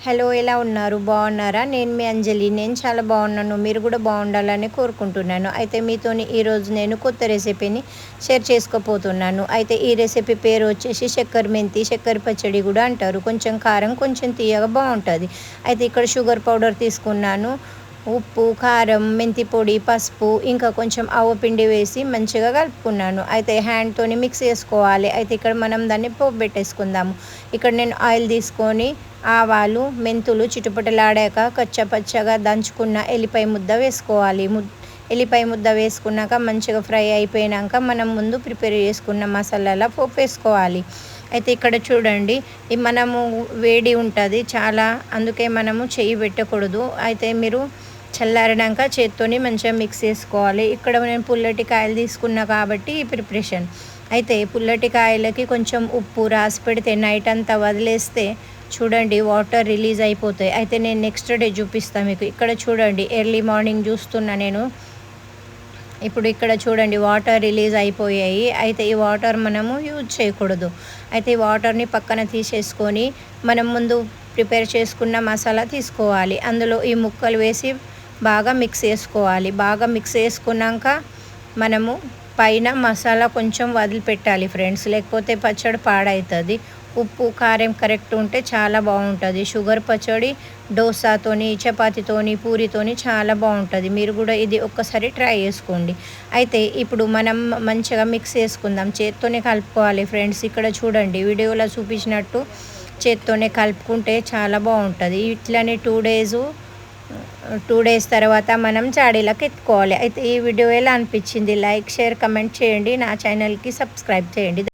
Hello, ఎలా ఉన్నారు? బాగున్నారా? నేను మీ అంజలి. నేను చాలా బాగున్నాను. మీరు కూడా బాగుండాలని కోరుకుంటున్నాను. అయితే మీతోని ఈరోజు నేను కొత్త రెసిపీని షేర్ చేసుకోపోతున్నాను. అయితే ఈ రెసిపీ పేరు వచ్చేసి చక్కెర మెంతి చక్కెర పచ్చడి కూడా అంటారు. కొంచెం కారం, కొంచెం తీయగా బాగుంటుంది. అయితే ఇక్కడ షుగర్ పౌడర్ తీసుకున్నాను. ఉప్పు, కారం, మెంతి పొడి, పసుపు, ఇంకా కొంచెం ఆవపిండి వేసి మంచిగా కలుపుకున్నాను. అయితే హ్యాండ్తోని మిక్స్ చేసుకోవాలి. అయితే ఇక్కడ మనం దాన్ని పోపు పెట్టేసుకుందాము. ఇక్కడ నేను ఆయిల్ తీసుకొని ఆవాలు, మెంతులు చిటపటలాడాక కచ్చపచ్చగా దంచుకున్న ఎల్లిపాయ ముద్ద వేసుకోవాలి. ఎల్లిపాయ ముద్ద వేసుకున్నాక మంచిగా ఫ్రై అయిపోయాక మనం ముందు ప్రిపేర్ చేసుకున్న మసాలాల పోపు వేసుకోవాలి. అయితే ఇక్కడ చూడండి, మనము వేడి ఉంటుంది చాలా, అందుకే మనము చెయ్యి పెట్టకూడదు. అయితే మీరు చల్లారినాక చేత్తోని మంచిగా మిక్స్ చేసుకోవాలి. ఇక్కడ నేను పుల్లటి కాయలు తీసుకున్నా కాబట్టి ఈ ప్రిపరేషన్. అయితే పుల్లటి కాయలకి కొంచెం ఉప్పు రాసి పెడితే నైట్ అంతా వదిలేస్తే చూడండి వాటర్ రిలీజ్ అయిపోతాయి. అయితే నేను నెక్స్ట్ డే చూపిస్తాను మీకు. ఇక్కడ చూడండి, ఎర్లీ మార్నింగ్ చూస్తున్నా నేను. ఇప్పుడు ఇక్కడ చూడండి వాటర్ రిలీజ్ అయిపోయాయి. అయితే ఈ వాటర్ మనము యూజ్ చేయకూడదు. అయితే ఈ వాటర్ని పక్కన తీసేసుకొని మనం ముందు ప్రిపేర్ చేసుకున్న మసాలా తీసుకోవాలి. అందులో ఈ ముక్కలు వేసి బాగా మిక్స్ చేసుకోవాలి. బాగా మిక్స్ చేసుకున్నాక మనము పైన మసాలా కొంచెం వదిలిపెట్టాలి ఫ్రెండ్స్, లేకపోతే పచ్చడి పాడవుతుంది. ఉప్పు కారం కరెక్ట్ ఉంటే చాలా బాగుంటుంది. షుగర్ పచ్చడి డోసాతోని, చపాతీతోని, పూరితోని చాలా బాగుంటుంది. మీరు కూడా ఇది ఒక్కసారి ట్రై చేసుకోండి. అయితే ఇప్పుడు మనం మంచిగా మిక్స్ చేసుకుందాం. చేత్తోనే కలుపుకోవాలి ఫ్రెండ్స్. ఇక్కడ చూడండి వీడియోలో చూపించినట్టు చేత్తోనే కలుపుకుంటే చాలా బాగుంటుంది. ఇట్లనే 2 డేస్ తర్వాత మనం చాడీలకు ఎత్తుకోవాలి. అయితే ఈ వీడియో ఎలా అనిపించింది? లైక్, షేర్, కమెంట్ చేయండి. నా ఛానల్కి సబ్స్క్రైబ్ చేయండి.